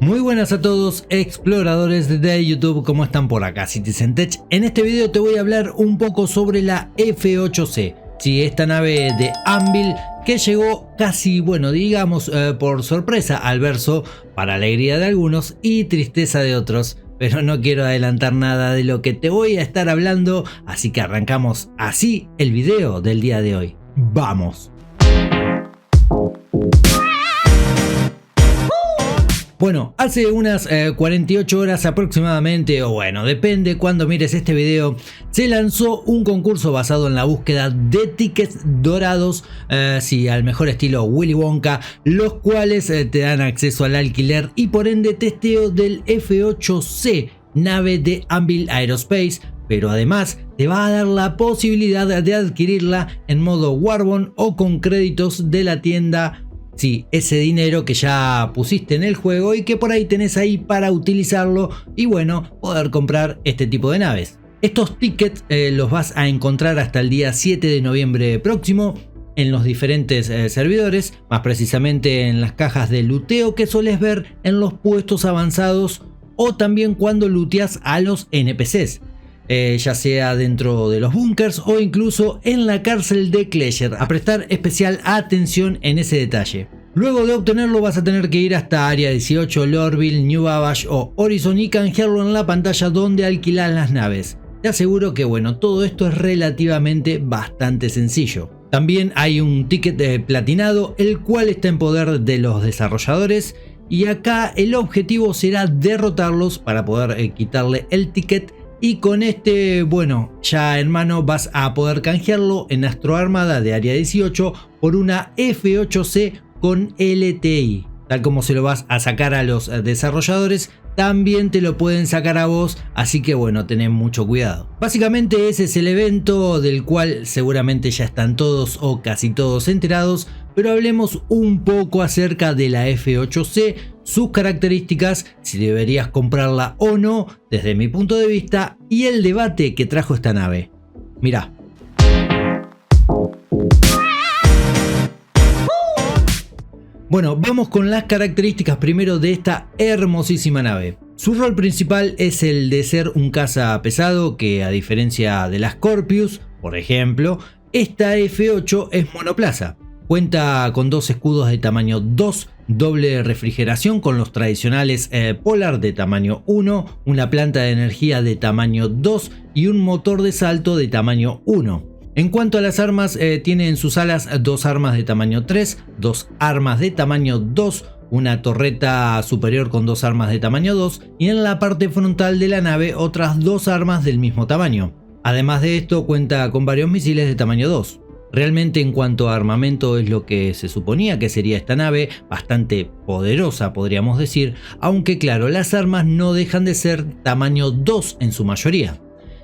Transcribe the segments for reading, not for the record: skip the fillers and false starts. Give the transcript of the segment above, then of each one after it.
Muy buenas a todos exploradores de YouTube, ¿cómo están por acá? Citizen Tech. En este video te voy a hablar un poco sobre la F8C. Sí, esta nave de Anvil que llegó casi, bueno, digamos por sorpresa al verso, para alegría de algunos y tristeza de otros. Pero no quiero adelantar nada de lo que te voy a estar hablando, así que arrancamos así el video del día de hoy. ¡Vamos! Bueno, hace unas 48 horas aproximadamente, o bueno, depende cuando mires este video, se lanzó un concurso basado en la búsqueda de tickets dorados, sí, al mejor estilo Willy Wonka, los cuales te dan acceso al alquiler y por ende testeo del F8C, nave de Anvil Aerospace, pero además te va a dar la posibilidad de adquirirla en modo Warbond o con créditos de la tienda. Sí, ese dinero que ya pusiste en el juego y que por ahí tenés ahí para utilizarlo y bueno, poder comprar este tipo de naves. Estos tickets los vas a encontrar hasta el día 7 de noviembre próximo en los diferentes servidores, más precisamente en las cajas de luteo que sueles ver en los puestos avanzados o también cuando looteas a los NPCs. Ya sea dentro de los bunkers o incluso en la cárcel de Klesher, a prestar especial atención en ese detalle. Luego de obtenerlo vas a tener que ir hasta Área 18, Lorville, New Babbage o Horizon y canjearlo en la pantalla donde alquilas las naves. Te aseguro que bueno, todo esto es relativamente bastante sencillo. También hay un ticket platinado, el cual está en poder de los desarrolladores. Y acá el objetivo será derrotarlos para poder quitarle el ticket. Y con este, bueno, ya en mano vas a poder canjearlo en Astro Armada de Área 18 por una F8C con LTI. Tal como se lo vas a sacar a los desarrolladores, también te lo pueden sacar a vos, así que bueno, tened mucho cuidado. Básicamente ese es el evento del cual seguramente ya están todos o casi todos enterados, pero hablemos un poco acerca de la F8C, sus características, si deberías comprarla o no, desde mi punto de vista, y el debate que trajo esta nave. Mirá. Bueno, vamos con las características primero de esta hermosísima nave. Su rol principal es el de ser un caza pesado que, a diferencia de la Scorpius, por ejemplo, esta F8 es monoplaza. Cuenta con dos escudos de tamaño 2, doble refrigeración con los tradicionales Polar de tamaño 1, una planta de energía de tamaño 2 y un motor de salto de tamaño 1. En cuanto a las armas, tiene en sus alas dos armas de tamaño 3, dos armas de tamaño 2, una torreta superior con dos armas de tamaño 2 y en la parte frontal de la nave otras dos armas del mismo tamaño. Además de esto cuenta con varios misiles de tamaño 2. Realmente en cuanto a armamento es lo que se suponía que sería esta nave, bastante poderosa podríamos decir, aunque claro, las armas no dejan de ser tamaño 2 en su mayoría.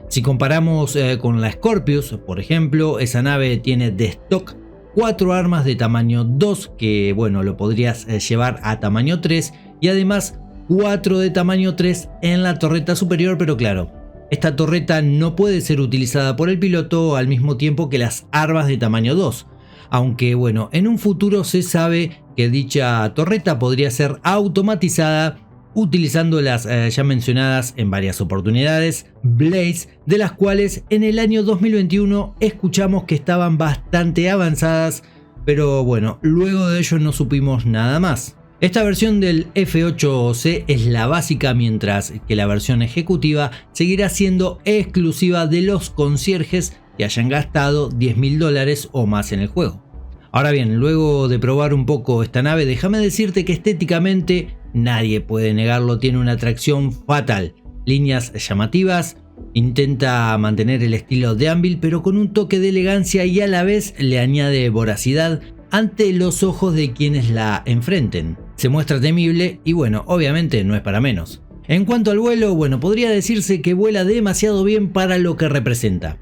Si comparamos con la Scorpius, por ejemplo, esa nave tiene de stock 4 armas de tamaño 2, que bueno, lo podrías llevar a tamaño 3, y además 4 de tamaño 3 en la torreta superior, pero claro, esta torreta no puede ser utilizada por el piloto al mismo tiempo que las armas de tamaño 2, aunque bueno, en un futuro se sabe que dicha torreta podría ser automatizada utilizando las ya mencionadas en varias oportunidades Blades, de las cuales en el año 2021 escuchamos que estaban bastante avanzadas, pero bueno, luego de ello no supimos nada más. Esta versión del F8C es la básica, mientras que la versión ejecutiva seguirá siendo exclusiva de los concierges que hayan gastado $10.000 o más en el juego. Ahora bien, luego de probar un poco esta nave, déjame decirte que estéticamente nadie puede negarlo, tiene una atracción fatal, líneas llamativas, intenta mantener el estilo de Anvil pero con un toque de elegancia y a la vez le añade voracidad ante los ojos de quienes la enfrenten. Se muestra temible y bueno, obviamente no es para menos. En cuanto al vuelo, bueno, podría decirse que vuela demasiado bien para lo que representa.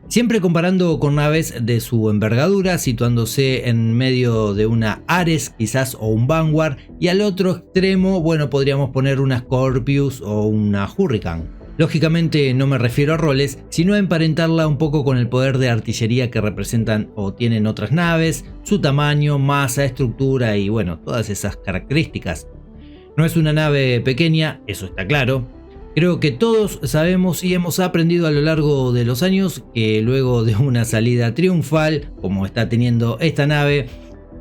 Siempre comparando con naves de su envergadura, situándose en medio de una Ares quizás o un Vanguard, y al otro extremo, bueno, podríamos poner una Scorpius o una Hurricane. Lógicamente no me refiero a roles, sino a emparentarla un poco con el poder de artillería que representan o tienen otras naves, su tamaño, masa, estructura y bueno, todas esas características. No es una nave pequeña, eso está claro. Creo que todos sabemos y hemos aprendido a lo largo de los años que luego de una salida triunfal, como está teniendo esta nave,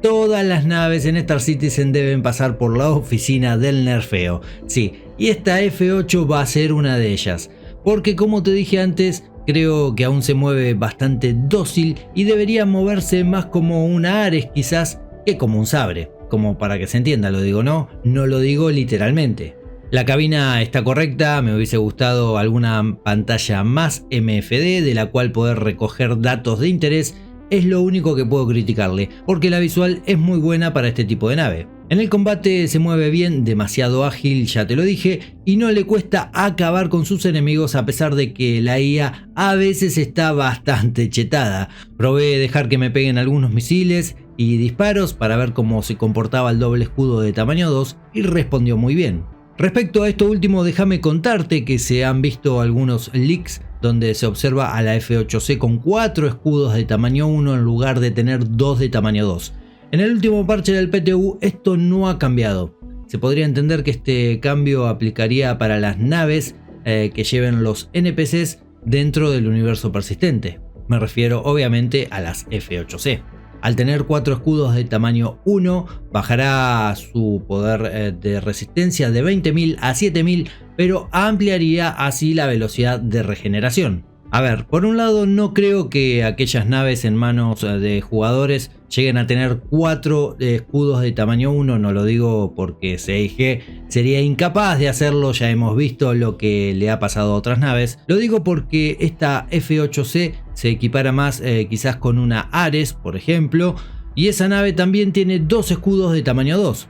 todas las naves en Star Citizen deben pasar por la oficina del nerfeo. Sí, y esta F8 va a ser una de ellas, porque como te dije antes, creo que aún se mueve bastante dócil y debería moverse más como una Ares quizás que como un Sabre. Como para que se entienda, lo digo, no lo digo literalmente. La cabina está correcta, me hubiese gustado alguna pantalla más MFD de la cual poder recoger datos de interés, es lo único que puedo criticarle, porque la visual es muy buena para este tipo de nave. En el combate se mueve bien, demasiado ágil, ya te lo dije, y no le cuesta acabar con sus enemigos a pesar de que la IA a veces está bastante chetada. Probé dejar que me peguen algunos misiles y disparos para ver cómo se comportaba el doble escudo de tamaño 2 y respondió muy bien. Respecto a esto último, déjame contarte que se han visto algunos leaks donde se observa a la F8C con 4 escudos de tamaño 1 en lugar de tener 2 de tamaño 2. En el último parche del PTU esto no ha cambiado. Se podría entender que este cambio aplicaría para las naves que lleven los NPCs dentro del universo persistente. Me refiero obviamente a las F8C. Al tener 4 escudos de tamaño 1, bajará su poder de resistencia de 20.000 a 7.000, pero ampliaría así la velocidad de regeneración. A ver, por un lado no creo que aquellas naves en manos de jugadores lleguen a tener 4 escudos de tamaño 1, no lo digo porque CIG sería incapaz de hacerlo, ya hemos visto lo que le ha pasado a otras naves. Lo digo porque esta F8C se equipara más quizás con una Ares, por ejemplo, y esa nave también tiene 2 escudos de tamaño 2.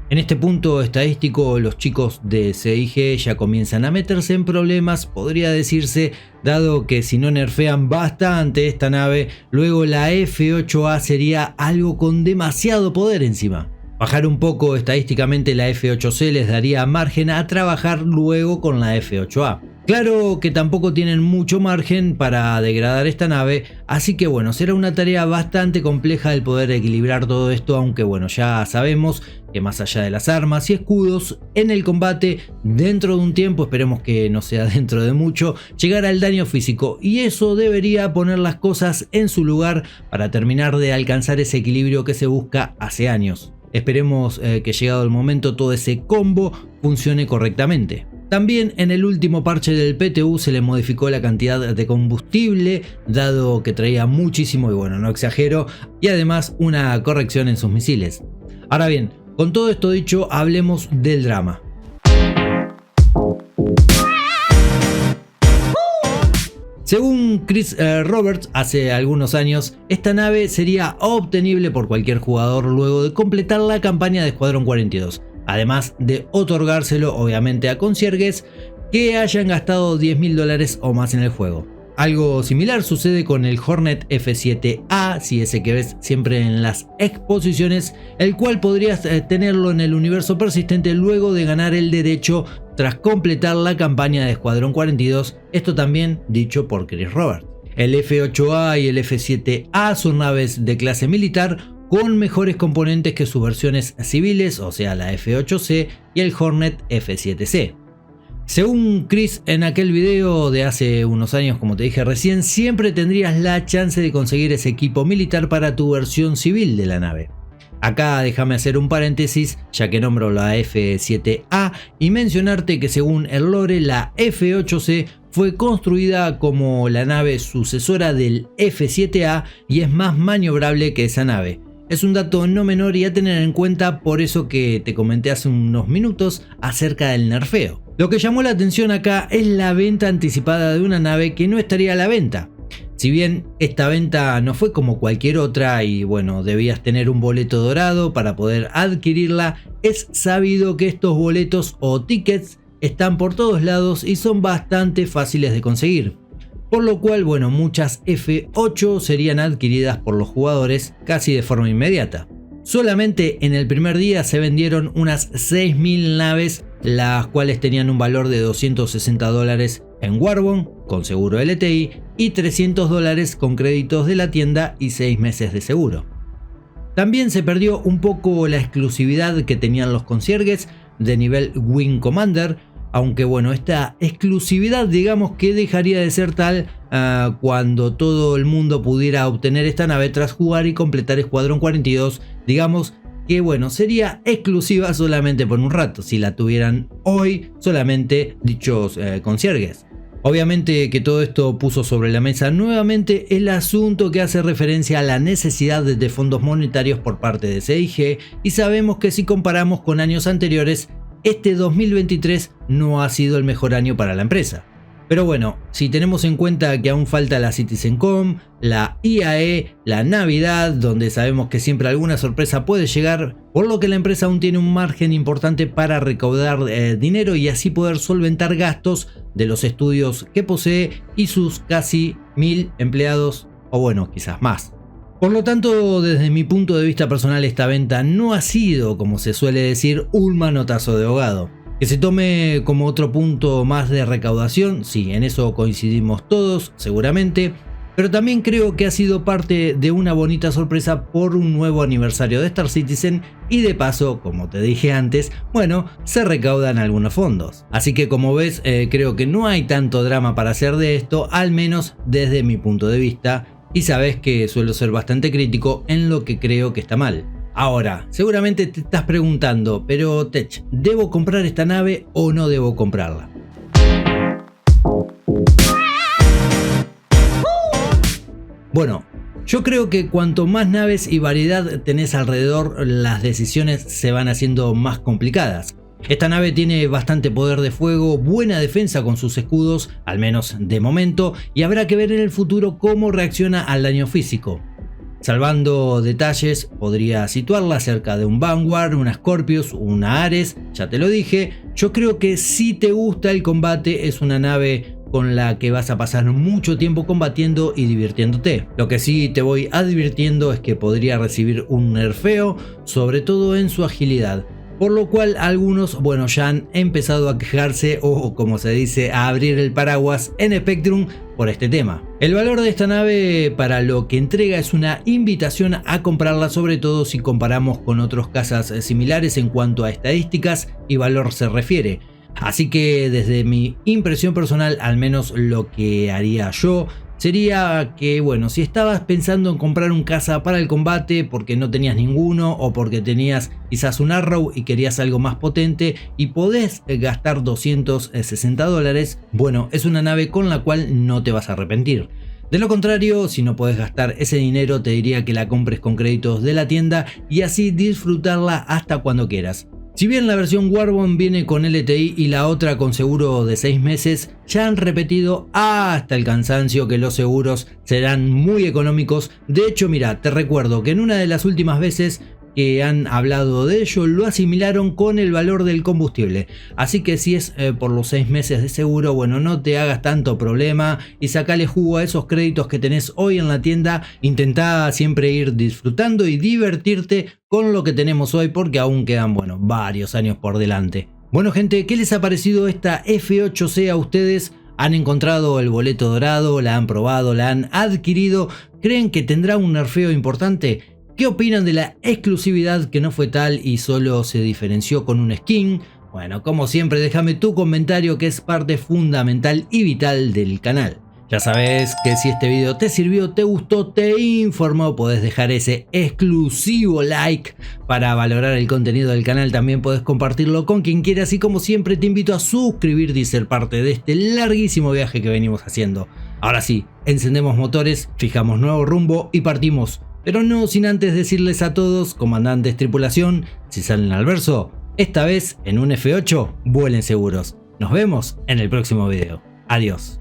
En este punto estadístico los chicos de CIG ya comienzan a meterse en problemas, podría decirse, dado que si no nerfean bastante esta nave, luego la F8A sería algo con demasiado poder encima. Bajar un poco estadísticamente la F8C les daría margen a trabajar luego con la F8A. Claro que tampoco tienen mucho margen para degradar esta nave, así que bueno, será una tarea bastante compleja el poder equilibrar todo esto, aunque bueno, ya sabemos que más allá de las armas y escudos, en el combate, dentro de un tiempo, esperemos que no sea dentro de mucho, llegará el daño físico y eso debería poner las cosas en su lugar para terminar de alcanzar ese equilibrio que se busca hace años. Esperemos que llegado el momento todo ese combo funcione correctamente. También en el último parche del PTU se le modificó la cantidad de combustible, dado que traía muchísimo y bueno, no exagero, y además una corrección en sus misiles. Ahora bien, con todo esto dicho, hablemos del drama. Según Chris Roberts, hace algunos años, esta nave sería obtenible por cualquier jugador luego de completar la campaña de Escuadrón 42. Además de otorgárselo obviamente a concierges que hayan gastado $10.000 o más en el juego. Algo similar sucede con el Hornet F7A, si ese que ves siempre en las exposiciones, el cual podrías tenerlo en el universo persistente luego de ganar el derecho tras completar la campaña de Escuadrón 42, esto también dicho por Chris Roberts. El F8A y el F7A son naves de clase militar con mejores componentes que sus versiones civiles, o sea la F8C y el Hornet F7C. Según Chris en aquel video de hace unos años, como te dije recién, siempre tendrías la chance de conseguir ese equipo militar para tu versión civil de la nave. Acá déjame hacer un paréntesis, ya que nombro la F7A, y mencionarte que según el lore, la F8C fue construida como la nave sucesora del F7A y es más maniobrable que esa nave. Es un dato no menor y a tener en cuenta, por eso que te comenté hace unos minutos acerca del nerfeo. Lo que llamó la atención acá es la venta anticipada de una nave que no estaría a la venta. Si bien esta venta no fue como cualquier otra y bueno, debías tener un boleto dorado para poder adquirirla, es sabido que estos boletos o tickets están por todos lados y son bastante fáciles de conseguir. Por lo cual, bueno, muchas F8 serían adquiridas por los jugadores casi de forma inmediata. Solamente en el primer día se vendieron unas 6.000 naves, las cuales tenían un valor de $260 en Warbond con seguro LTI y $300 con créditos de la tienda y 6 meses de seguro. También se perdió un poco la exclusividad que tenían los concierges, de nivel Wing Commander, aunque bueno, esta exclusividad digamos que dejaría de ser tal cuando todo el mundo pudiera obtener esta nave tras jugar y completar Escuadrón 42, digamos que bueno, sería exclusiva solamente por un rato, si la tuvieran hoy solamente dichos concierges. Obviamente que todo esto puso sobre la mesa nuevamente el asunto que hace referencia a la necesidad de fondos monetarios por parte de CIG, y sabemos que si comparamos con años anteriores, este 2023 no ha sido el mejor año para la empresa. Pero bueno, si tenemos en cuenta que aún falta la CitizenCom, la IAE, la Navidad, donde sabemos que siempre alguna sorpresa puede llegar, por lo que la empresa aún tiene un margen importante para recaudar dinero y así poder solventar gastos de los estudios que posee y sus casi 1000 empleados, o bueno, quizás más. Por lo tanto, desde mi punto de vista personal, esta venta no ha sido, como se suele decir, un manotazo de ahogado. Que se tome como otro punto más de recaudación, sí, en eso coincidimos todos, seguramente, pero también creo que ha sido parte de una bonita sorpresa por un nuevo aniversario de Star Citizen y de paso, como te dije antes, bueno, se recaudan algunos fondos. Así que como ves, creo que no hay tanto drama para hacer de esto, al menos desde mi punto de vista, y sabes que suelo ser bastante crítico en lo que creo que está mal. Ahora, seguramente te estás preguntando, pero Tech, ¿debo comprar esta nave o no debo comprarla? Bueno, yo creo que cuanto más naves y variedad tenés alrededor, las decisiones se van haciendo más complicadas. Esta nave tiene bastante poder de fuego, buena defensa con sus escudos, al menos de momento, y habrá que ver en el futuro cómo reacciona al daño físico. Salvando detalles, podría situarla cerca de un Vanguard, una Scorpius, una Ares, ya te lo dije. Yo creo que si te gusta el combate es una nave con la que vas a pasar mucho tiempo combatiendo y divirtiéndote. Lo que sí te voy advirtiendo es que podría recibir un nerfeo, sobre todo en su agilidad. Por lo cual algunos, bueno, ya han empezado a quejarse o, como se dice, a abrir el paraguas en Spectrum por este tema. El valor de esta nave para lo que entrega es una invitación a comprarla, sobre todo si comparamos con otros cazas similares en cuanto a estadísticas y valor se refiere. Así que desde mi impresión personal, al menos lo que haría yo, sería que, bueno, si estabas pensando en comprar un caza para el combate porque no tenías ninguno o porque tenías quizás un Arrow y querías algo más potente y podés gastar $260, bueno, es una nave con la cual no te vas a arrepentir. De lo contrario, si no podés gastar ese dinero, te diría que la compres con créditos de la tienda y así disfrutarla hasta cuando quieras. Si bien la versión Warbond viene con LTI y la otra con seguro de 6 meses, ya han repetido hasta el cansancio que los seguros serán muy económicos. De hecho, mira, te recuerdo que en una de las últimas veces que han hablado de ello lo asimilaron con el valor del combustible. Así que si es por los 6 meses de seguro, bueno, no te hagas tanto problema y sacale jugo a esos créditos que tenés hoy en la tienda. Intentá siempre ir disfrutando y divertirte con lo que tenemos hoy porque aún quedan, bueno, varios años por delante. Bueno gente, ¿qué les ha parecido esta F8C a ustedes? ¿Han encontrado el boleto dorado? ¿La han probado? ¿La han adquirido? ¿Creen que tendrá un nerfeo importante? ¿Qué opinan de la exclusividad que no fue tal y solo se diferenció con un skin? Bueno, como siempre, déjame tu comentario que es parte fundamental y vital del canal. Ya sabes que si este video te sirvió, te gustó, te informó, podés dejar ese exclusivo like para valorar el contenido del canal. También podés compartirlo con quien quieras y como siempre te invito a suscribirte y ser parte de este larguísimo viaje que venimos haciendo. Ahora sí, encendemos motores, fijamos nuevo rumbo y partimos. Pero no sin antes decirles a todos, comandantes, tripulación, si salen al verso, esta vez en un F8, vuelen seguros. Nos vemos en el próximo video. Adiós.